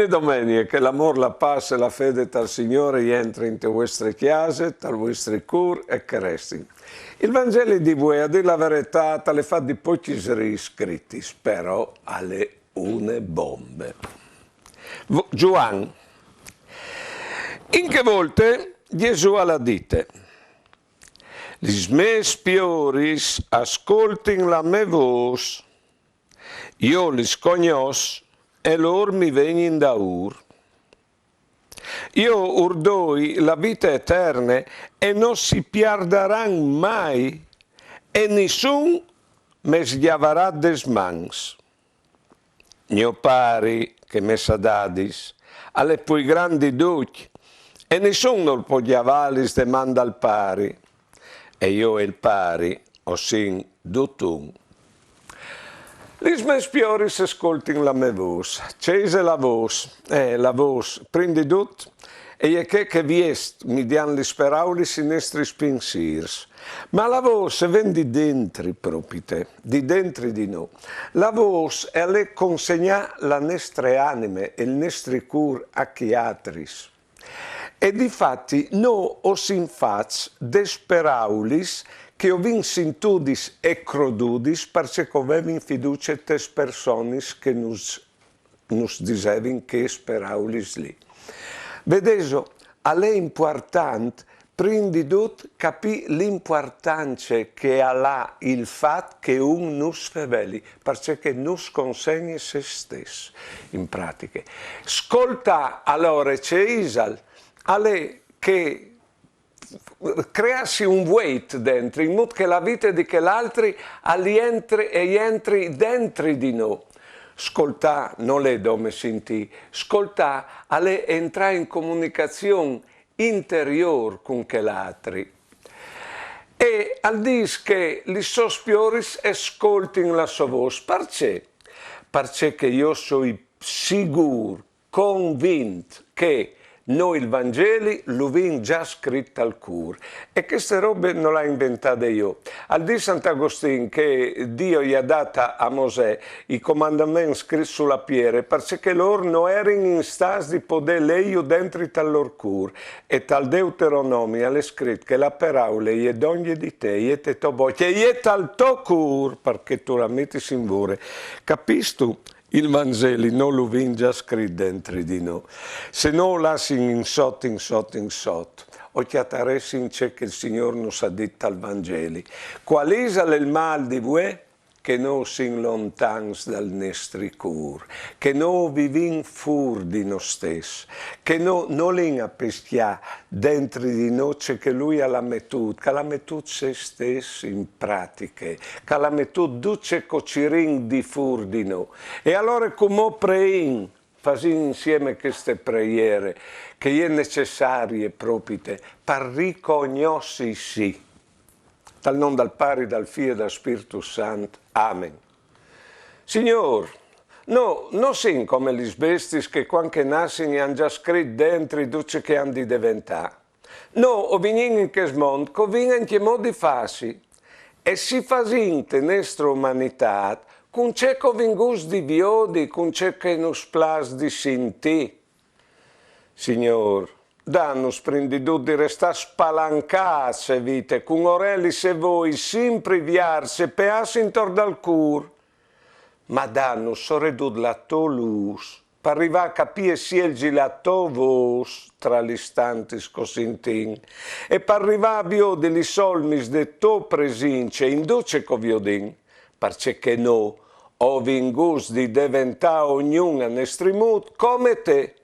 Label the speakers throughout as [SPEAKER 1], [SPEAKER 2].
[SPEAKER 1] domeniche che l'amor, la pace e la fede dal Signore entri in te vostre chiese, dal vostri cur e che resti. Il Vangelo di voi, a dire la verità, le fa di pochi scritti, però alle une bombe. Giovanni. In che volte Gesù alla dite, «Lis mes pioris ascoltin la me vos, io lis cognos e lor mi vegnin da ur. Io urdoi la vita eterna e non si perderan mai e nessun me schiavarà des mans. Mio pari che me sadadis alle pui grandi duc e nessuno può chiavalis demanda al pari e io e il pari osin dutun. Lis mes pioris ascoltin la me vos, cese la vos, prindi dut, e che viest mi dian lis paraulis in estris pensirs. Ma la vos ven di dentri propite, di dentri di no. La vos è le consegna la nestre anime e il nestri cur a chiatris. E difatti no os infats desperaulis che ovin sintudis e crodudis parce covevin fiducia tes personis che nus disevin che speraulis li. Vedeso, a lei important prindi dut capì l'importanza che ha il fatto che un nus feveli, perché nus consegni se stesso, in pratica. Ascolta allora c'è Isal, a lei che crearsi un weight dentro, in modo che la vita di che l'altri entri dentro di noi. Ascolta, non le dome senti, ascolta, alle entrare in comunicazione interior con che l'altri. E al dis che li sospioris ascoltin la sua voce, perché io sono sicuro, convinto che noi il Vangeli lo vin già scritto al cur e queste robe non l'ha inventate io. Al di Sant'Agostino che Dio gli ha dato a Mosè i comandamenti scritti sulla pietra perché loro non erano in stas di poter leggere dentro tal loro cur e tal Deuteronomio è scritto che la paraula è d'ogni di te e te to boccia e è tal to cur perché tu la metti in vore. Capisci tu? Il Vangeli non lo vin già scritto dentro di noi, se non lasci in sotto, o chiataressi in c'è che il Signore non sa detto al Vangeli. Qual è il mal di voi? Che non sin lontans dal nostri cur, che non vivin fur di noi stessi, che non l'in appestia dentro di noi c'è che Lui ha la mettuta, che la mettuta se stesso in pratiche, che la mettuta duce cocirin di fur di noi. E allora come prein, fasin insieme queste preghiere, che è necessarie proprio per riconoscersi sì. Dal nome dal Padre, dal Figlio e dal Spirito Santo. Amen. Signor, no, non sin come gli bestis che quando nascono hanno già scritto dentro i duce che hanno di diventare. No, o vinin in che mondo, che vincono in che modi fasi. E si fasinte nostra umanità, con c'è che vingus di viodi, con c'è che nos plas di sinti. Signor, danno sprendido di restare spalancate vite, con orelli se voi sempre viarse, peassi intorno al cur. Ma danno sorredud la to luz, per arrivare a capire se il gilato vos tra gli istanti scosintin, e per arrivare a viode li solmis de to presince in doce coviodin, perché no, ho vingus di diventare ognuno a nestrimut come te,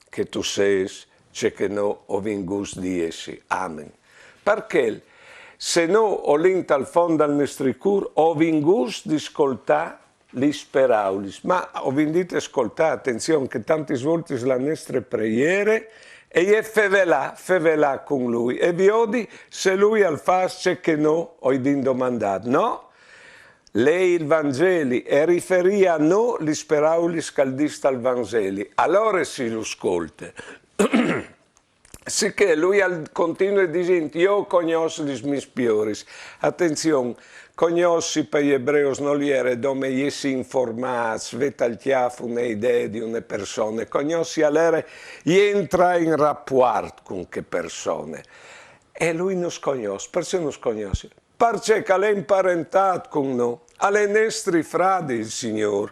[SPEAKER 1] che tu sei, c'è che no ho vingus di essi. Amen. Perché se no ho l'inta al fondo al nostro cur, ho vingus di ascoltare gli speraulis. Ma ho vindito ascoltare, attenzione, che tanti svolti la nostra preghiere e è fevelà con lui. E vi odi se lui al c'è che no ho vin domandato. No? Lei il Vangeli e riferia a no gli speraulis caldista al Vangeli. Allora si lo ascolta. Sicché lui continua dicendo, io conosco i miei spioris. Attenzione, conosci per gli ebrei non li era dove gli si informati, svetagliato un'idea di una persona, conosci all'era, gli entra in rapporto con che persone. E lui non conosce, perché non conosce? Perché è imparentato con noi, alle nostre fradi il Signore.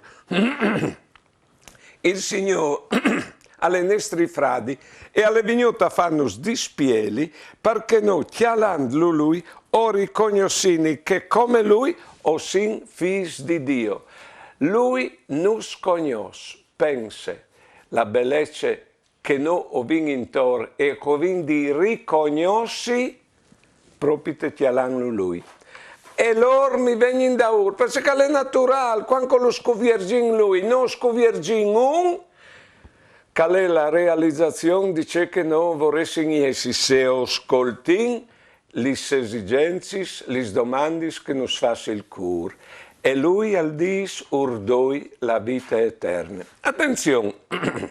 [SPEAKER 1] Il Signore alle nostre fradi e alle venuto a farnos dispieli perché noi chiamando lui o riconoscini che come lui o sin figli di Dio. Lui nos conosce, pensa, la bellezza che noi abbiamo intorno e quindi riconosci proprio te chiamando lui. E loro mi vengono da ora, perché è naturale, quando lo scoviergin lui, non scoviergin un, che è la realizzazione di ciò che noi vorremmo essere, se ascoltiamo le esigenze, le domande che ci fa il cuore. E lui al dice urdoi la vita eterna. Attenzione!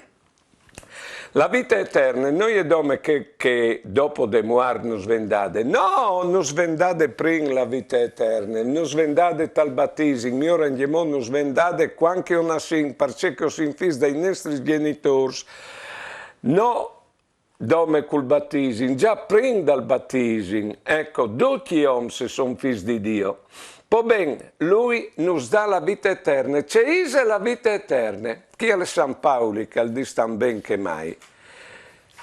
[SPEAKER 1] La vita eterna non è come che dopo di morire non svendate. No, non svendate prima la vita eterna, non svendate tal battesimo. Mio rendiamo non svendate quando una sin, perché si fis dai nostri genitori. No, dome col battesimo, già prima dal battesimo. Ecco, tutti gli uomini sono figli di Dio. Poi bene, lui nos dà la vita eterna. C'è la vita eterna. Chi è San Paolo che dice tan ben che mai?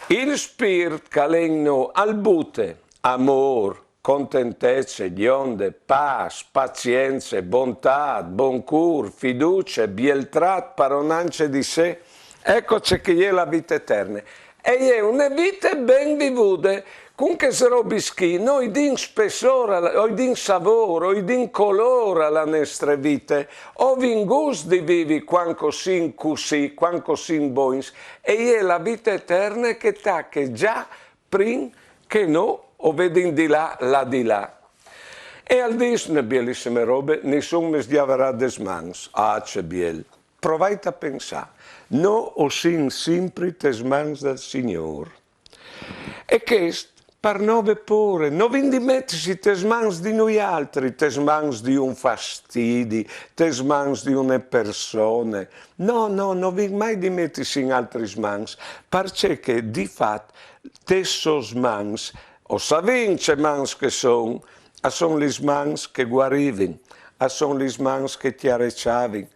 [SPEAKER 1] Il spirito che è in noi albute, amor, contentezza, gionde, pace, pazienza, bontà, buon cur, fiducia, bieltrat, paronanze di sé. Ecco c'è che è la vita eterna. E è una vita ben vivuta. Con che robischi, noi din spessore, o din sapore, o din colore alla nostra vita, o vin gusto di vivi quanto sin così, quanto sin boins, e è la vita eterna che sta che già prima che noi o vedin di là, la di là. E al dis ne bellissime robe, nessuno mi sdiaverà des mans. Ah, c'è biel. Provate a pensare, no o sin sempre tes mans del Signore. E questo per nove pure, non vi dimettersi tes mans di noi altri, tes mans di un fastidio, tes mans di una persona. No, non vi mai dimettersi in altri mans, perché di fatto tessos mans, o savince mans che sono le mans che guarivin, sono le mans che ti arrecciavin,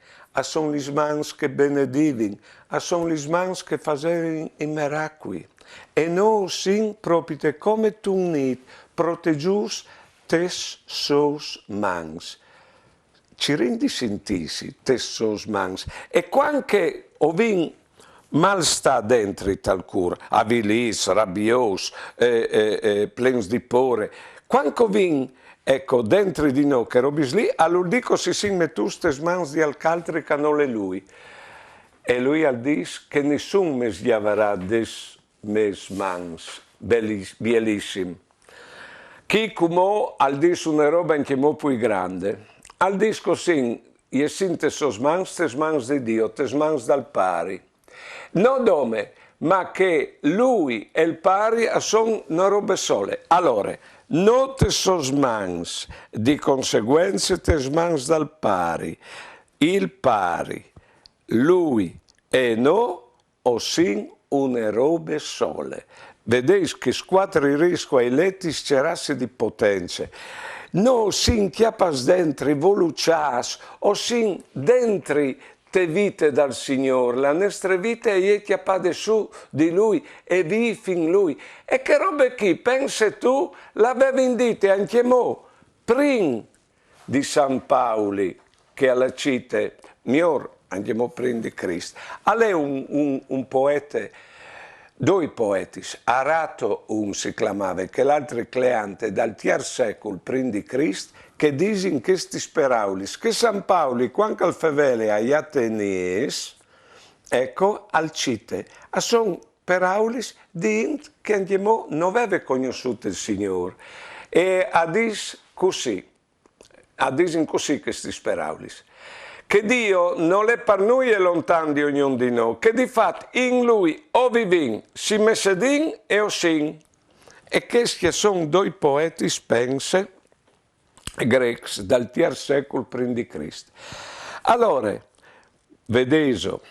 [SPEAKER 1] sono le mans che benedivin, sono le mans che facevano i miracoli. E noi sin proprio come tu nit proteggius tes sos mans. Ci rendi sentisi tes sos mans. E quando ovin mal sta dentro tal cura, avilis, rabbios, plens di pore, quando ovin ecco dentro di noi che robis lì, allora dico si sin metus tes mans di alcaltri che non le lui. E lui al dis che nessun mi schiaverà des mes mans, bellissimo. Chi come al dis una roba anche molto più grande. Al dis così, e sinte sos mans, tes mans di Dio, tes mans dal pari. Non dome, ma che lui e il pari sono una roba sole. Allora, non tes sos mans, di conseguenza tes mans dal pari. Il pari, lui e no, o sin una robe sole. Vedete che squadri risco ai letti c'erasse di potenze. No sin chiapas dentro volucias o sin dentro te vite dal Signore. La nostra vita è chiappata su di Lui e vivi in Lui. E che robe chi? Pensa tu, l'avevi indite anche mo, prima di San Paoli, che alla cite, miglior andiamo prima di Cristo. È un poeta, due poeti, Arato un si chiamava, che l'altro è Cleante, dal III secolo prima di Cristo, che dice in questi speraulis, che San Paolo, quando al fevele agli Atenies, ecco, al cite, sono peraulis di int che andiamo non aveva conosciuto il Signore. E a dis così, a dis in così questi speraulis, che Dio non è per noi e lontano di ognuno di noi, che di fatto in Lui o vivin, si messedin e o sin. E questi sono due poeti spense grecs dal III secolo prima di Cristo. Allora, vedeso,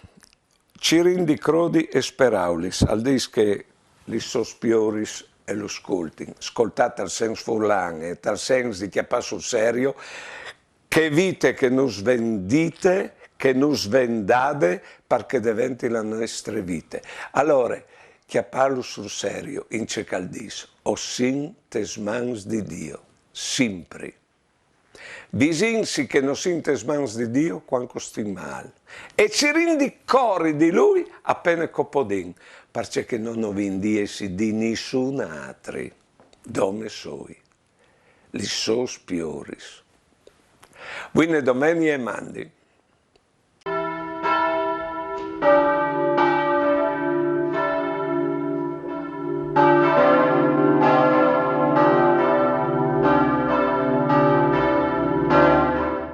[SPEAKER 1] cirindi crodi e speraulis, al dis che li sospioris e lo scoltin, ascoltate al senso furlan e al senso di chiappare sul serio, che vite che nos vendite, che nos vendate, perché diventi la nostra vita. Allora, chiapparlo sul serio, in cecaldis, o sin tes mans di Dio, sempre. Visinsi che non sintes mans di Dio quanto sti mal. E ci rendi cori di Lui appena copodin, perché non ho vindiesi di nessun altri, dome soi, li sos pioris. Buone domeni e mandi.